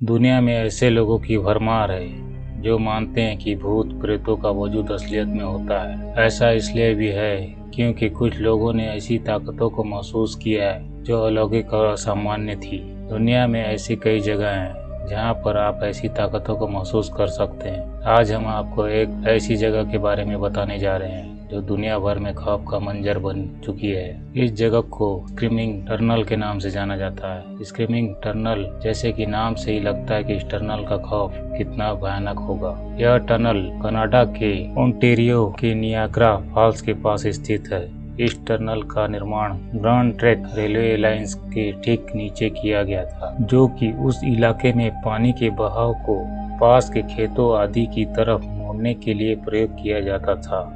दुनिया में ऐसे लोगों की भरमार है जो मानते हैं कि भूत प्रेतों का वजूद असलियत में होता है। ऐसा इसलिए भी है क्योंकि कुछ लोगों ने ऐसी ताकतों को महसूस किया है जो अलौकिक और असामान्य थी। दुनिया में ऐसी कई जगह हैं जहां पर आप ऐसी ताकतों को महसूस कर सकते हैं। आज हम आपको एक ऐसी जगह के बारे में बताने जा रहे हैं जो दुनिया भर में खौफ का मंजर बन चुकी है। इस जगह को स्क्रीमिंग टनल के नाम से जाना जाता है। स्क्रीमिंग टनल, जैसे कि नाम से ही लगता है कि इस टनल का खौफ कितना भयानक होगा। यह टनल कनाडा के ओंटारियो के नियाग्रा फॉल्स के पास स्थित है। इस टनल का निर्माण ग्रैंड ट्रंक रेलवे लाइंस के ठीक नीचे किया गया था, जो कि उस इलाके में पानी के बहाव को पास के खेतों आदि की तरफ मोड़ने के लिए प्रयोग किया जाता था।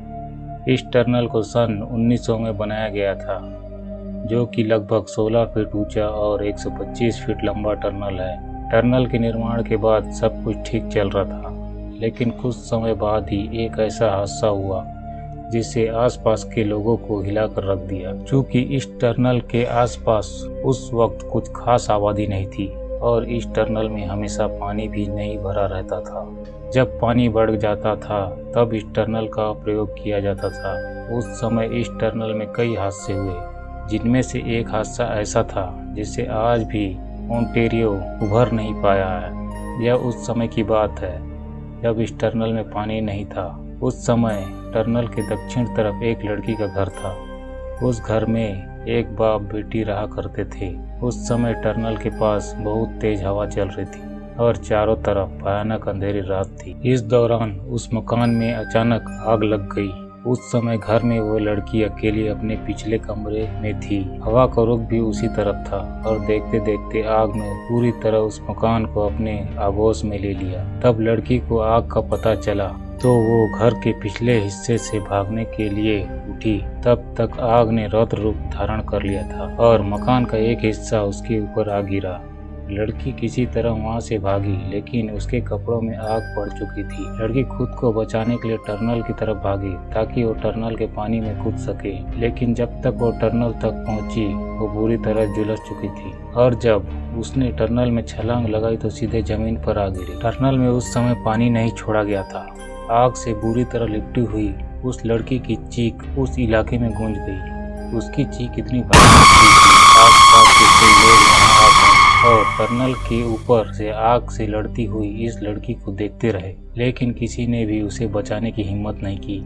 इस टनल को सन 1900 में बनाया गया था, जो कि लगभग 16 फीट ऊंचा और 125 फीट लंबा टनल है। टनल के निर्माण के बाद सब कुछ ठीक चल रहा था, लेकिन कुछ समय बाद ही एक ऐसा हादसा हुआ जिससे आसपास के लोगों को हिलाकर रख दिया। चूंकि इस टनल के आसपास उस वक्त कुछ खास आबादी नहीं थी और इस टनल में हमेशा पानी भी नहीं भरा रहता था। जब पानी बढ़ जाता था तब इस टनल का प्रयोग किया जाता था। उस समय इस टनल में कई हादसे हुए, जिनमें से एक हादसा ऐसा था जिससे आज भी ओंटारियो उभर नहीं पाया है। यह उस समय की बात है जब इस टनल में पानी नहीं था। उस समय टनल के दक्षिण तरफ एक लड़की का घर था। उस घर में एक बाप बेटी रहा करते थे। उस समय टनल के पास बहुत तेज हवा चल रही थी और चारों तरफ भयानक अंधेरी रात थी। इस दौरान उस मकान में अचानक आग लग गई। उस समय घर में वो लड़की अकेली अपने पिछले कमरे में थी। हवा का रुख भी उसी तरफ था और देखते देखते आग में पूरी तरह उस मकान को अपने आगोश में ले लिया। तब लड़की को आग का पता चला तो वो घर के पिछले हिस्से से भागने के लिए उठी। तब तक आग ने रौद्र रूप धारण कर लिया था और मकान का एक हिस्सा उसके ऊपर आ गिरा। लड़की किसी तरह वहां से भागी, लेकिन उसके कपड़ों में आग पड़ चुकी थी। लड़की खुद को बचाने के लिए टनल की तरफ भागी ताकि वो टनल के पानी में कूद सके, लेकिन जब तक वो टनल तक पहुंची वो बुरी तरह झुलस चुकी थी और जब उसने टनल में छलांग लगाई तो सीधे जमीन पर आ गिरी। टनल में उस समय पानी नहीं छोड़ा गया था। आग से बुरी तरह लिपटी हुई उस लड़की की चीख उस इलाके में गूंज गई। उसकी चीख इतनी भयानक थी कि आसपास के कई लोग वहां आ गए और टनल के ऊपर से आग से लड़ती हुई इस लड़की को देखते रहे, लेकिन किसी ने भी उसे बचाने की हिम्मत नहीं की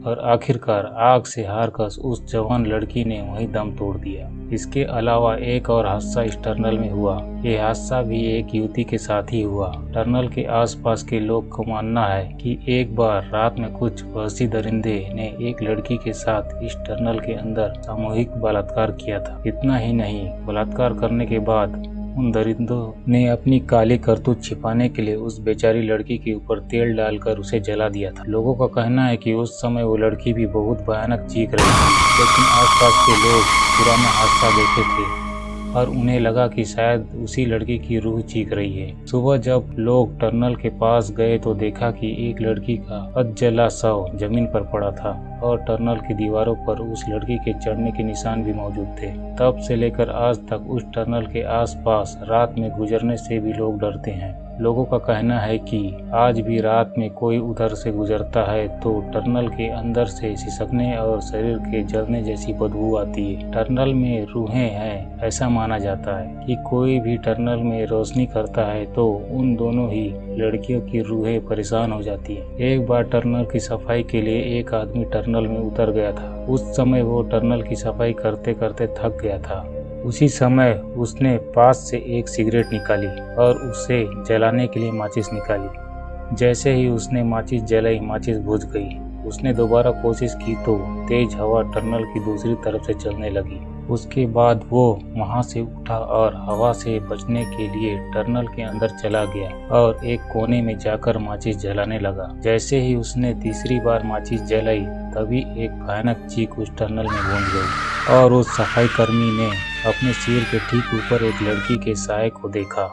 और आखिरकार आग से हारकर उस जवान लड़की ने वहीं दम तोड़ दिया। इसके अलावा एक और हादसा इस टनल में हुआ। यह हादसा भी एक युवती के साथ ही हुआ। टनल के आसपास के लोग को मानना है कि एक बार रात में कुछ वहशी दरिंदे ने एक लड़की के साथ इस टनल के अंदर सामूहिक बलात्कार किया था। इतना ही नहीं, बलात्कार करने के बाद उन दरिंदों ने अपनी काली करतूत छिपाने के लिए उस बेचारी लड़की के ऊपर तेल डालकर उसे जला दिया था। लोगों का कहना है कि उस समय वो लड़की भी बहुत भयानक चीख रही थी, लेकिन आसपास के लोग पुराना हादसा देखे थे और उन्हें लगा कि शायद उसी लड़की की रूह चीख रही है। सुबह जब लोग टनल के पास गए तो देखा कि एक लड़की का अधजला शव जमीन पर पड़ा था और टनल की दीवारों पर उस लड़की के चढ़ने के निशान भी मौजूद थे। तब से लेकर आज तक उस टनल के आसपास रात में गुजरने से भी लोग डरते हैं। लोगों का कहना है कि आज भी रात में कोई उधर से गुजरता है तो टनल के अंदर से सिसकने और शरीर के जलने जैसी बदबू आती है। टनल में रूहें हैं। ऐसा माना जाता है कि कोई भी टनल में रोशनी करता है तो उन दोनों ही लड़कियों की रूहें परेशान हो जाती है। एक बार टनल की सफाई के लिए एक आदमी टनल में उतर गया था। उस समय वो टनल की सफाई करते करते थक गया था। उसी समय उसने पास से एक सिगरेट निकाली और उसे जलाने के लिए माचिस निकाली। जैसे ही उसने माचिस जलाई, माचिस बुझ गई। उसने दोबारा कोशिश की तो तेज हवा टनल की दूसरी तरफ से चलने लगी। उसके बाद वो वहां से उठा और हवा से बचने के लिए टनल के अंदर चला गया और एक कोने में जाकर माचिस जलाने लगा। जैसे ही उसने तीसरी बार माचिस जलाई तभी एक भयानक चीख उस टनल में गूंज गई और उस सफाई कर्मी ने अपने सिर के ठीक ऊपर एक लड़की के साये को देखा।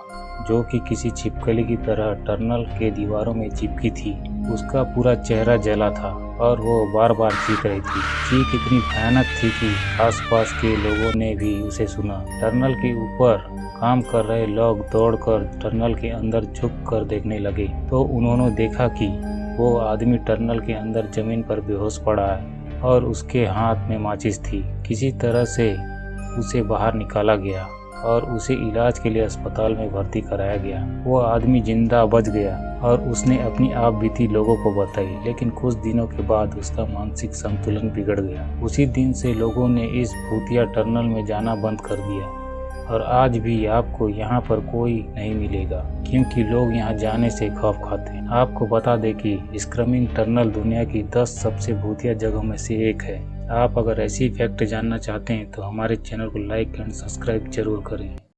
जो कि किसी छिपकली की तरह टनल के दीवारों में चिपकी थी। उसका पूरा चेहरा जला था और वो बार बार चीख रही थी। चीख इतनी भयानक थी कि आसपास के लोगों ने भी उसे सुना। टनल के ऊपर काम कर रहे लोग दौड़कर टनल के अंदर झुक कर देखने लगे तो उन्होंने देखा कि वो आदमी टनल के अंदर जमीन पर बेहोश पड़ा है और उसके हाथ में माचिस थी। किसी तरह से उसे बाहर निकाला गया और उसे इलाज के लिए अस्पताल में भर्ती कराया गया। वो आदमी जिंदा बच गया और उसने अपनी आप बीती लोगों को बताई, लेकिन कुछ दिनों के बाद उसका मानसिक संतुलन बिगड़ गया। उसी दिन से लोगों ने इस भूतिया टनल में जाना बंद कर दिया और आज भी आपको यहाँ पर कोई नहीं मिलेगा क्योंकि लोग यहाँ जाने से खौफ खाते हैं। आपको बता दें कि स्क्रमिंग टनल दुनिया की 10 सबसे भूतिया जगहों में से एक है। आप अगर ऐसी फैक्ट जानना चाहते हैं तो हमारे चैनल को लाइक एंड सब्सक्राइब जरूर करें।